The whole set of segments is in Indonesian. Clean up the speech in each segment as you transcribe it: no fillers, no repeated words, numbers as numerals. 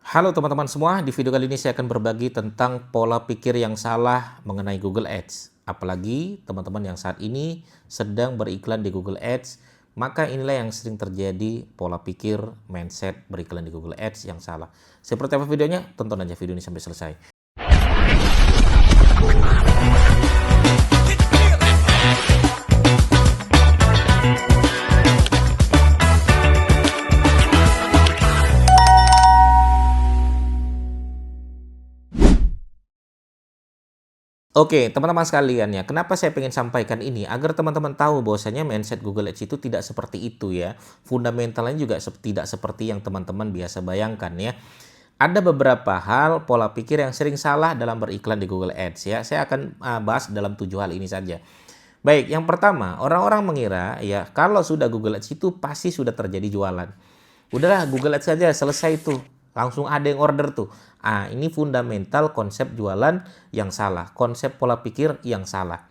Halo teman-teman semua, di video kali ini saya akan berbagi tentang pola pikir yang salah mengenai Google Ads. Apalagi teman-teman yang saat ini sedang beriklan di Google Ads, maka inilah yang sering terjadi pola pikir mindset beriklan di Google Ads yang salah. Seperti apa videonya? Tonton aja video ini sampai selesai. Oke, teman-teman sekalian ya, kenapa saya pengen sampaikan ini? Agar teman-teman tahu bahwasanya mindset Google Ads itu tidak seperti itu ya. Fundamentalnya juga tidak seperti yang teman-teman biasa bayangkan ya. Ada beberapa hal pola pikir yang sering salah dalam beriklan di Google Ads ya. Saya akan bahas dalam 7 hal ini saja. Baik, yang pertama, orang-orang mengira ya kalau sudah Google Ads itu pasti sudah terjadi jualan. Udahlah Google Ads saja selesai tuh. Langsung ada yang order tuh. Ini fundamental konsep jualan yang salah, konsep pola pikir yang salah.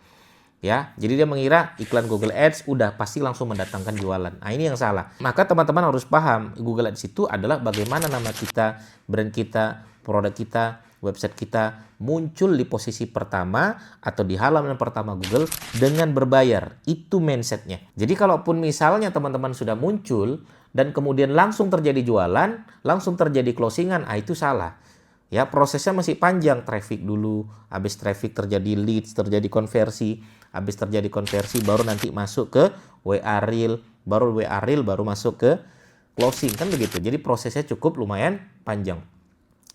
Ya, jadi dia mengira iklan Google Ads udah pasti langsung mendatangkan jualan. Ini yang salah. Maka teman-teman harus paham, Google Ads itu adalah bagaimana nama kita, brand kita, produk kita, website kita muncul di posisi pertama atau di halaman pertama Google dengan berbayar. Itu mindsetnya. Jadi kalaupun misalnya teman-teman sudah muncul dan kemudian langsung terjadi jualan, langsung terjadi closingan, itu salah. Ya, prosesnya masih panjang, traffic dulu, habis traffic terjadi leads, terjadi konversi, habis terjadi konversi baru nanti masuk ke WA Reel, baru WA Reel baru masuk ke closing, kan begitu. Jadi prosesnya cukup lumayan panjang.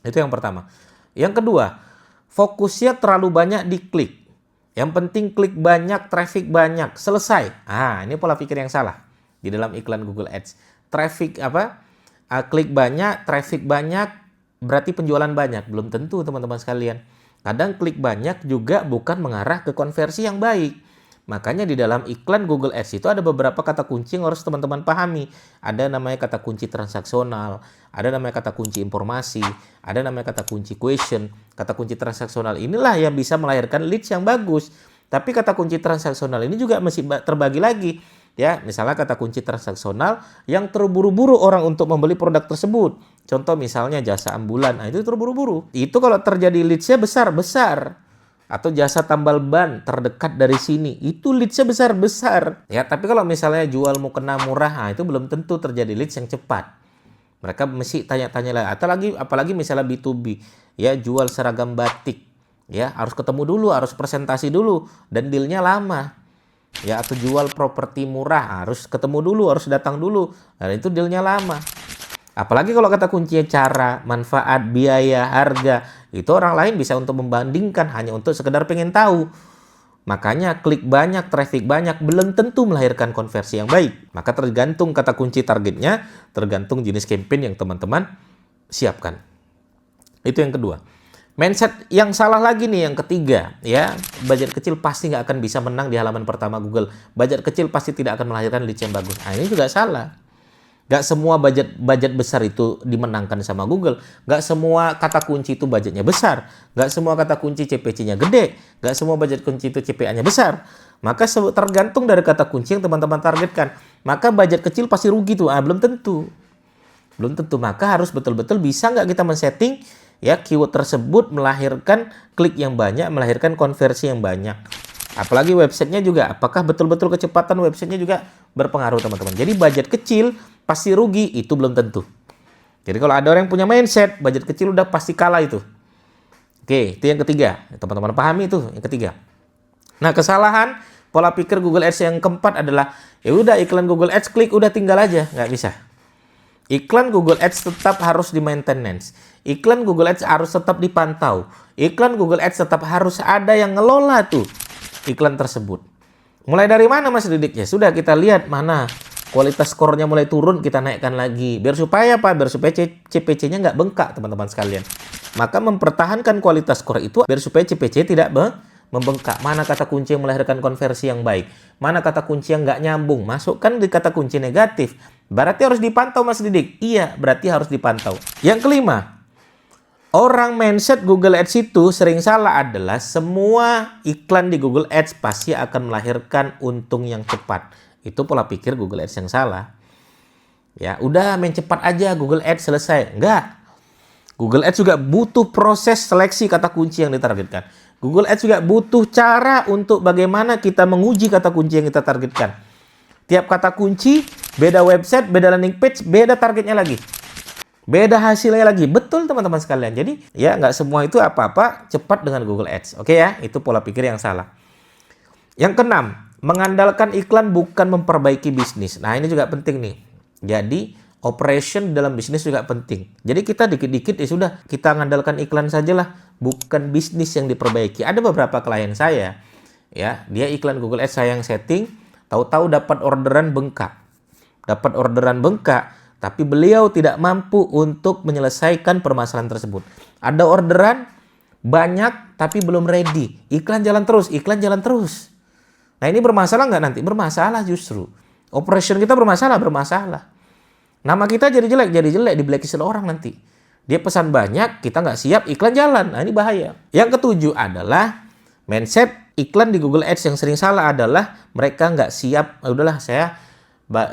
Itu yang pertama. Yang kedua, fokusnya terlalu banyak di klik. Yang penting klik banyak, traffic banyak, selesai. Ini pola pikir yang salah di dalam iklan Google Ads. Traffic klik banyak, traffic banyak, berarti penjualan banyak. Belum tentu teman-teman sekalian. Kadang klik banyak juga bukan mengarah ke konversi yang baik. Makanya di dalam iklan Google Ads itu ada beberapa kata kunci yang harus teman-teman pahami. Ada namanya kata kunci transaksional, ada namanya kata kunci informasi, ada namanya kata kunci question. Kata kunci transaksional inilah yang bisa melahirkan leads yang bagus. Tapi kata kunci transaksional ini juga masih terbagi lagi. Ya, misalnya kata kunci transaksional yang terburu-buru orang untuk membeli produk tersebut. Contoh misalnya jasa ambulan, itu terburu-buru. Itu kalau terjadi leads-nya besar-besar. Atau jasa tambal ban terdekat dari sini, itu leads-nya besar-besar. Ya, tapi kalau misalnya jual mukena murah, itu belum tentu terjadi leads yang cepat. Mereka mesti tanya-tanya lagi. Apalagi misalnya B2B, ya jual seragam batik. Ya, harus ketemu dulu, harus presentasi dulu, dan deal-nya lama. Ya, atau jual properti murah, harus ketemu dulu, harus datang dulu, dan itu dealnya lama. Apalagi kalau kata kuncinya cara, manfaat, biaya, harga, itu orang lain bisa untuk membandingkan hanya untuk sekedar pengen tahu. Makanya klik banyak, traffic banyak belum tentu melahirkan konversi yang baik. Maka tergantung kata kunci targetnya, tergantung jenis campaign yang teman-teman siapkan. Itu yang kedua. Mindset yang salah lagi nih yang ketiga, ya, budget kecil pasti nggak akan bisa menang di halaman pertama Google. Budget kecil pasti tidak akan melahirkan leads yang bagus. Ini juga salah. Nggak semua budget besar itu dimenangkan sama Google. Nggak semua kata kunci itu budgetnya besar. Nggak semua kata kunci CPC-nya gede. Nggak semua budget kunci itu CPA-nya besar. Maka tergantung dari kata kunci yang teman-teman targetkan. Maka budget kecil pasti rugi tuh. Belum tentu. Belum tentu. Maka harus betul-betul bisa nggak kita men-setting ya keyword tersebut melahirkan klik yang banyak, melahirkan konversi yang banyak. Apalagi websitenya juga, apakah betul-betul kecepatan websitenya juga berpengaruh teman-teman. Jadi budget kecil pasti rugi, itu belum tentu. Jadi kalau ada orang yang punya mindset, budget kecil udah pasti kalah itu. Oke, itu yang ketiga. Teman-teman pahami itu yang ketiga. Nah, kesalahan pola pikir Google Ads yang keempat adalah, ya udah iklan Google Ads klik udah tinggal aja, nggak bisa. Iklan Google Ads tetap harus di maintenance. Iklan Google Ads harus tetap dipantau. Iklan Google Ads tetap harus ada yang ngelola tuh iklan tersebut. Mulai dari mana Mas Didik? Ya sudah, kita lihat mana kualitas skornya mulai turun, kita naikkan lagi. Biar supaya apa? Biar supaya CPC-nya nggak bengkak teman-teman sekalian. Maka mempertahankan kualitas skor itu biar supaya CPC tidak membengkak. Mana kata kunci yang melahirkan konversi yang baik? Mana kata kunci yang nggak nyambung? Masukkan di kata kunci negatif. Berarti harus dipantau Mas Didik. Iya, berarti harus dipantau. Yang kelima, orang mindset Google Ads itu sering salah adalah semua iklan di Google Ads pasti akan melahirkan untung yang cepat. Itu pola pikir Google Ads yang salah. Ya, udah main cepat aja Google Ads selesai. Enggak. Google Ads juga butuh proses seleksi kata kunci yang ditargetkan. Google Ads juga butuh cara untuk bagaimana kita menguji kata kunci yang kita targetkan. Tiap kata kunci, beda website, beda landing page, beda targetnya lagi. Beda hasilnya lagi. Betul teman-teman sekalian. Jadi ya nggak semua itu apa-apa cepat dengan Google Ads. Oke ya, itu pola pikir yang salah. Yang keenam, mengandalkan iklan bukan memperbaiki bisnis. Nah ini juga penting nih. Jadi operation dalam bisnis juga penting. Jadi kita dikit-dikit ya sudah kita mengandalkan iklan sajalah, bukan bisnis yang diperbaiki. Ada beberapa klien saya, ya dia iklan Google Ads saya yang setting, tahu-tahu dapat orderan bengkak. Dapat orderan bengkak. Tapi beliau tidak mampu untuk menyelesaikan permasalahan tersebut. Ada orderan banyak tapi belum ready. Iklan jalan terus, iklan jalan terus. Nah ini bermasalah nggak nanti? Bermasalah justru. Operation kita bermasalah. Nama kita jadi jelek di blacklist orang nanti. Dia pesan banyak, kita nggak siap, iklan jalan. Nah ini bahaya. Yang ketujuh adalah mindset iklan di Google Ads yang sering salah adalah mereka nggak siap. Udahlah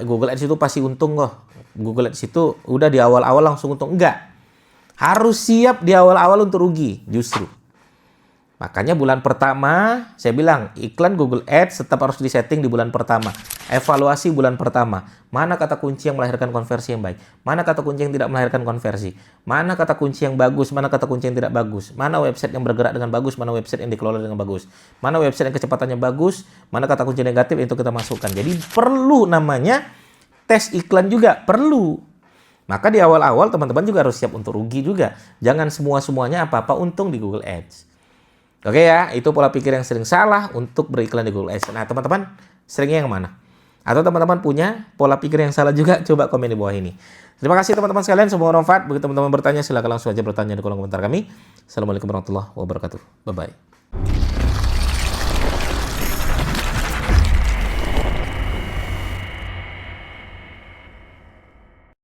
Google Ads itu pasti untung kok. Google Ads itu udah di awal-awal langsung untung. Enggak. Harus siap di awal-awal untuk rugi justru. Makanya bulan pertama saya bilang iklan Google Ads tetap harus disetting di bulan pertama. Evaluasi bulan pertama. Mana kata kunci yang melahirkan konversi yang baik? Mana kata kunci yang tidak melahirkan konversi? Mana kata kunci yang bagus? Mana kata kunci yang tidak bagus? Mana website yang bergerak dengan bagus? Mana website yang dikelola dengan bagus? Mana website yang kecepatannya bagus? Mana kata kunci negatif itu kita masukkan. Jadi perlu namanya tes iklan juga. Perlu. Maka di awal-awal teman-teman juga harus siap untuk rugi juga. Jangan semua-semuanya apa-apa untung di Google Ads. Oke ya, itu pola pikir yang sering salah untuk beriklan di Google Ads. Nah teman-teman, seringnya yang mana? Atau teman-teman punya pola pikir yang salah juga? Coba komen di bawah ini. Terima kasih teman-teman sekalian, semoga bermanfaat. Bagi teman-teman bertanya, silakan langsung aja bertanya di kolom komentar kami. Assalamualaikum warahmatullahi wabarakatuh. Bye-bye.